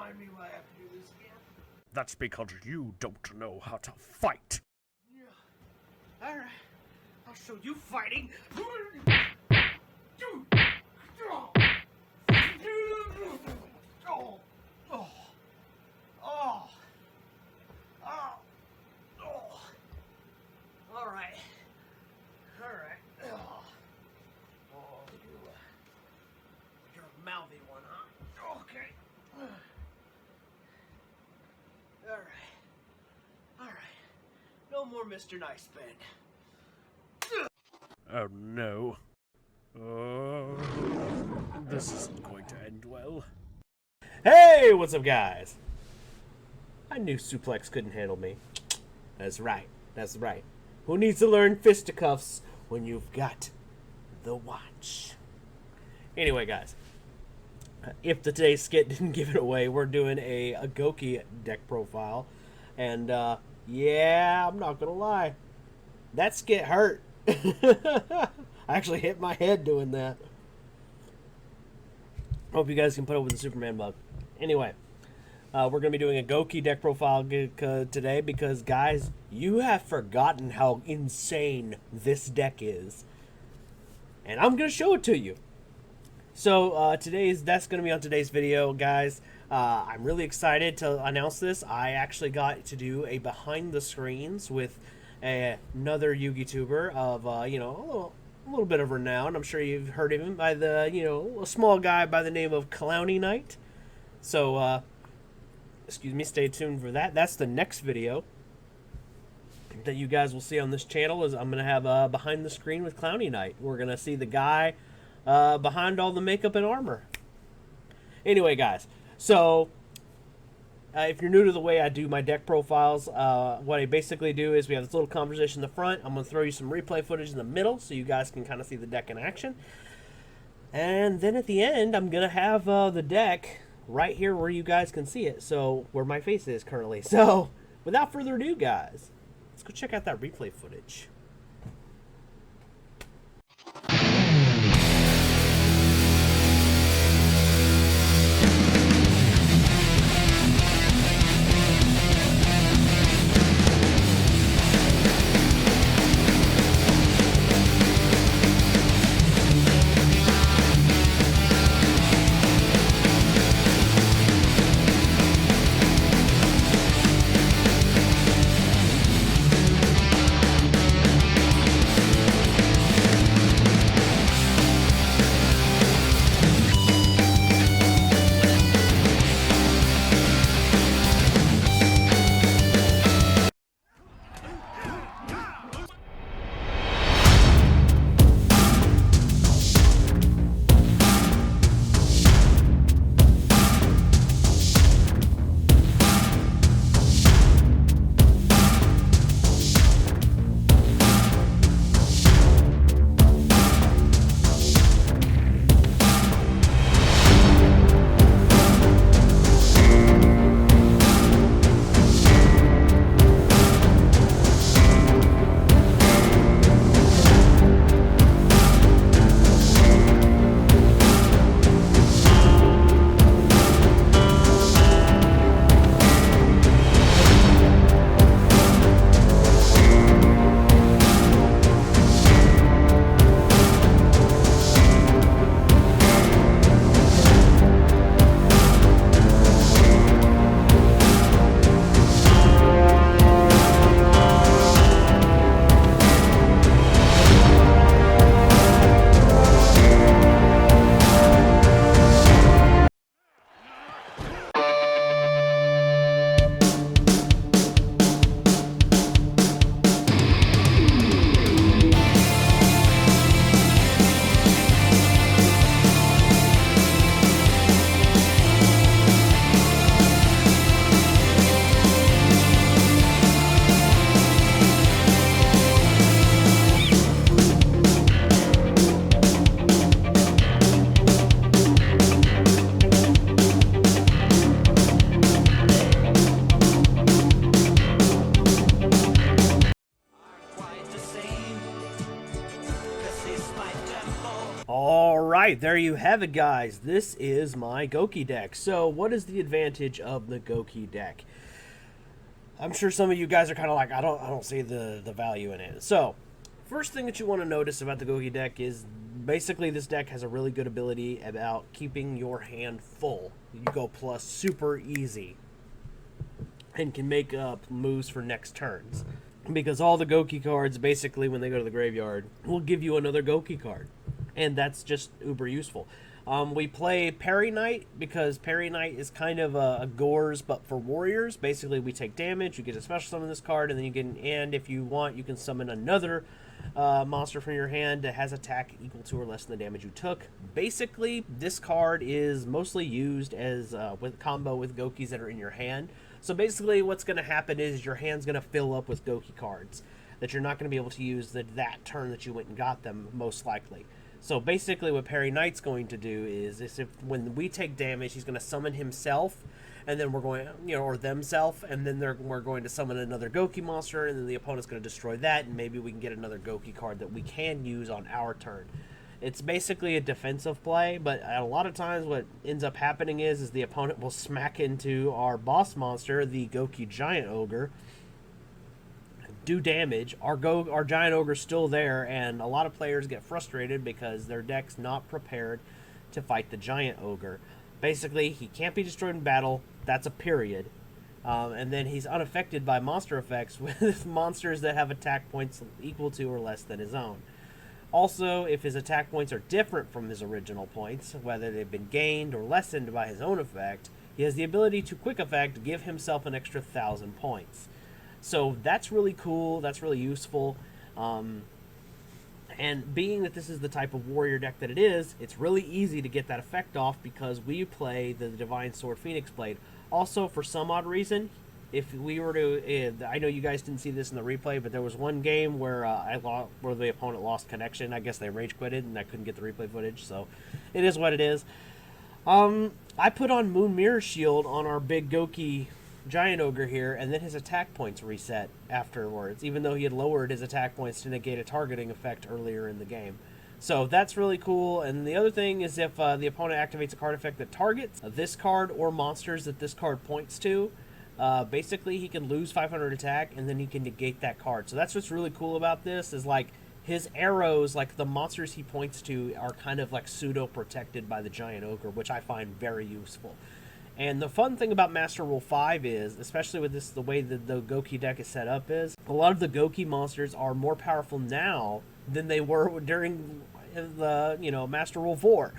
remind me why I have to do this again? That's because you don't know how to fight. Yeah. Alright. I'll show you fighting. Alright. You're a mouthy one, huh? Okay. Alright. No more Mr. Nice Bend. Oh no. Oh, this isn't going to end well. Hey, what's up, guys? I knew Suplex couldn't handle me. That's right. Who needs to learn fisticuffs when you've got the watch? Anyway, guys, if today's skit didn't give it away, we're doing a Gouki Deck profile. And, yeah, I'm not gonna lie. That skit hurt. I actually hit my head doing that. Hope you guys can put up with the Superman bug. Anyway, we're going to be doing a Gouki Deck profile today because, guys, you have forgotten how insane this deck is. And I'm going to show it to you. So, that's going to be on today's video, guys. I'm really excited to announce this. I actually got to do a behind the screens with another YouTuber of, a little bit of renown. I'm sure you've heard of him by the, a small guy by the name of Clowny Knight. So, excuse me, stay tuned for that. That's the next video that you guys will see on this channel. Is I'm going to have behind the screen with Clowny Knight. We're going to see the guy behind all the makeup and armor. Anyway, guys, so if you're new to the way I do my deck profiles, what I basically do is we have this little conversation in the front. I'm going to throw you some replay footage in the middle so you guys can kind of see the deck in action. And then at the end, I'm going to have the deck right here where you guys can see it. So where my face is currently. So without further ado, guys, let's go check out that replay footage. right, there you have it, guys. This is my Gouki deck. So, what is the advantage of the Gouki deck? I'm sure some of you guys are kind of like, I don't see the value in it. So, first thing that you want to notice about the Gouki deck is basically this deck has a really good ability about keeping your hand full. You go plus super easy and can make up moves for next turns. Because all the Gouki cards, basically, when they go to the graveyard, will give you another Gouki card. And that's just uber useful. We play Parry Knight because Parry Knight is kind of a Gores, but for warriors. Basically, we take damage, you get a special summon this card, and then you can, and if you want, you can summon another monster from your hand that has attack equal to or less than the damage you took. Basically, this card is mostly used as with combo with Goukis that are in your hand. So basically, what's going to happen is your hand's going to fill up with Gouki cards that you're not going to be able to use that turn that you went and got them, most likely. So basically what Parry Knight's going to do is if when we take damage, he's going to summon himself, and then we're going, or themself, and then we're going to summon another Gouki monster, and then the opponent's going to destroy that, and maybe we can get another Gouki card that we can use on our turn. It's basically a defensive play, but a lot of times what ends up happening is the opponent will smack into our boss monster, the Gouki Giant Ogre, do damage. Our Giant Ogre's still there, and a lot of players get frustrated because their deck's not prepared to fight the Giant Ogre. Basically, he can't be destroyed in battle. That's a period. And then he's unaffected by monster effects with monsters that have attack points equal to or less than his own. Also, if his attack points are different from his original points, whether they've been gained or lessened by his own effect, he has the ability to quick effect give himself an extra 1,000 points. So that's really cool, that's really useful, and being that this is the type of warrior deck that it is, it's really easy to get that effect off because we play the Divine Sword Phoenix Blade. Also, for some odd reason, if we were to, I know you guys didn't see this in the replay, but there was one game where where the opponent lost connection. I guess they rage quitted and I couldn't get the replay footage, so it is what it is. I put on Moon Mirror Shield on our big Gouki Giant Ogre here, and then his attack points reset afterwards, even though he had lowered his attack points to negate a targeting effect earlier in the game. So that's really cool. And the other thing is if the opponent activates a card effect that targets this card or monsters that this card points to, basically he can lose 500 attack and then he can negate that card. So that's what's really cool about this, is like his arrows, like the monsters he points to, are kind of like pseudo protected by the Giant Ogre, which I find very useful. And the fun thing about Master Rule 5 is, especially with this, the way that the Gouki deck is set up, is a lot of the Gouki monsters are more powerful now than they were during the, Master Rule 4.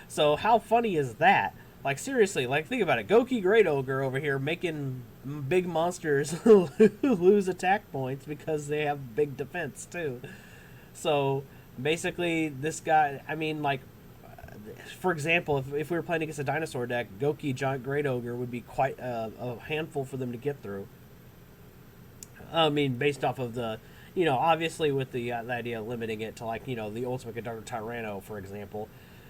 So how funny is that? Like, seriously, like, think about it. Gouki Great Ogre over here making big monsters lose attack points because they have big defense, too. So, basically, this guy, I mean, like, for example, if we were playing against a dinosaur deck, Gouki Giant Great Ogre would be quite a handful for them to get through. I mean, based off of the, obviously with the idea of limiting it to, like, the Ultimate Conductor Tyranno, for example.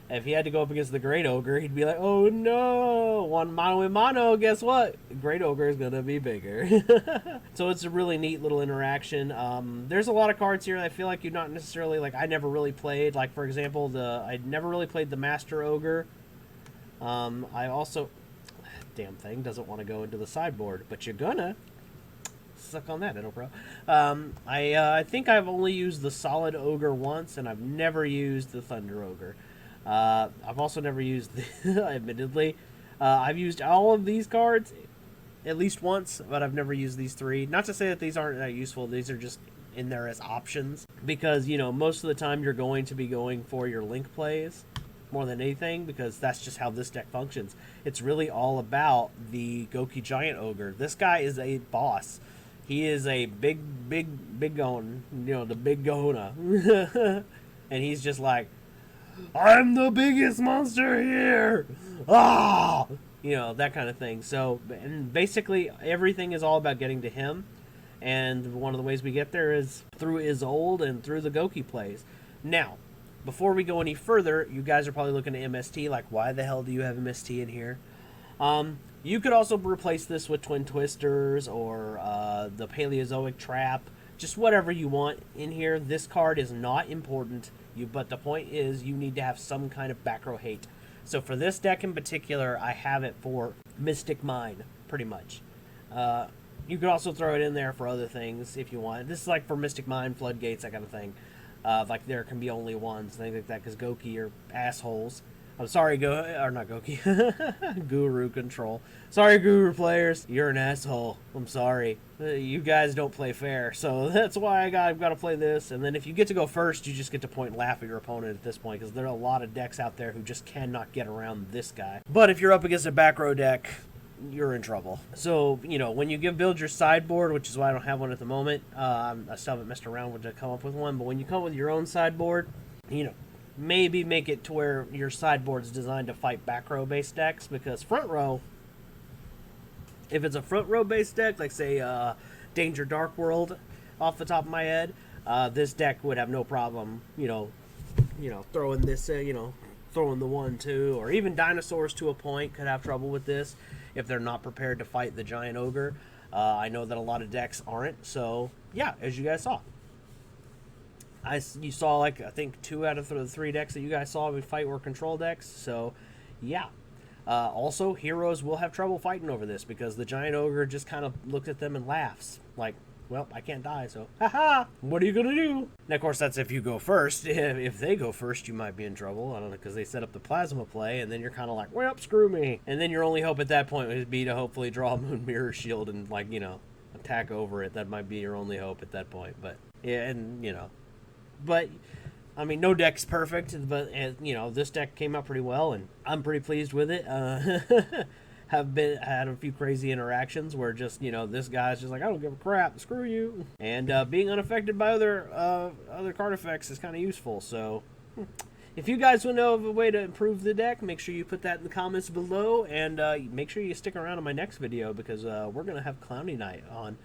If he had to go up against the Great Ogre, he'd be like, oh no, one mono and mono, guess what? Great Ogre is going to be bigger. So it's a really neat little interaction. There's a lot of cards here that I feel like you're not necessarily, like, I never really played. Like, for example, I never really played the Master Ogre. I also, damn thing doesn't want to go into the sideboard, but you're gonna. Suck on that, Pro. I think I've only used the Solid Ogre once, and I've never used the Thunder Ogre. I've also never used, admittedly, I've used all of these cards at least once, but I've never used these three. Not to say that these aren't that useful, these are just in there as options, because, most of the time you're going to be going for your link plays more than anything, because that's just how this deck functions. It's really all about the Gouki Giant Ogre. This guy is a boss. He is a big gon, the big Gona. And he's just like, I'm the biggest monster here! Ah! That kind of thing. So, and basically, everything is all about getting to him. And one of the ways we get there is through Isolde and through the Gouki plays. Now, before we go any further, you guys are probably looking at MST, like, why the hell do you have MST in here? You could also replace this with Twin Twisters or the Paleozoic Trap, just whatever you want in here. This card is not important. But the point is, you need to have some kind of back row hate. So for this deck in particular, I have it for Mystic Mine, pretty much. You could also throw it in there for other things if you want. This is like for Mystic Mine, Floodgates, that kind of thing. Like there can be only ones, things like that, because Gouki are assholes. I'm sorry, not Gouki. Guru Control. Sorry, Guru players. You're an asshole. I'm sorry. You guys don't play fair, so that's why I've got to play this. And then if you get to go first, you just get to point and laugh at your opponent at this point, because there are a lot of decks out there who just cannot get around this guy. But if you're up against a back row deck, you're in trouble. So, you know, when you build your sideboard, which is why I don't have one at the moment, I still haven't messed around with to come up with one, but when you come up with your own sideboard, you know, maybe make it to where your sideboard's designed to fight back row based decks, because front row, if it's a front row based deck, like say Danger Dark World off the top of my head, this deck would have no problem, throwing this, throwing the 1-2, or even Dinosaurs to a point could have trouble with this if they're not prepared to fight the Giant Ogre. I know that a lot of decks aren't, so yeah, as you guys saw. You saw, like, I think 2 out of the 3 decks that you guys saw me fight were control decks, so yeah. Also, heroes will have trouble fighting over this, because the Giant Ogre just kind of looks at them and laughs, like, well, I can't die, so haha, what are you gonna do? And of course, that's if you go first. If they go first, you might be in trouble. I don't know, because they set up the plasma play, and then you're kind of like, well, screw me. And then your only hope at that point would be to hopefully draw a Moon Mirror Shield and, like, attack over it. That might be your only hope at that point, but yeah, and but I mean, no deck's perfect, but this deck came out pretty well, and I'm pretty pleased with it. Had a few crazy interactions where just this guy's just like, I don't give a crap, screw you, and being unaffected by other card effects is kind of useful. So if you guys want to know of a way to improve the deck, make sure you put that in the comments below, and make sure you stick around in my next video, because we're gonna have Clowny Night on.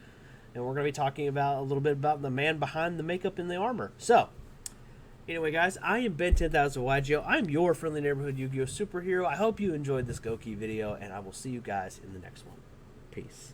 And we're going to be talking a little bit about the man behind the makeup and the armor. So, anyway, guys, I am Ben 10,000 YGO. I'm your friendly neighborhood Yu-Gi-Oh! Superhero. I hope you enjoyed this Gouki video, and I will see you guys in the next one. Peace.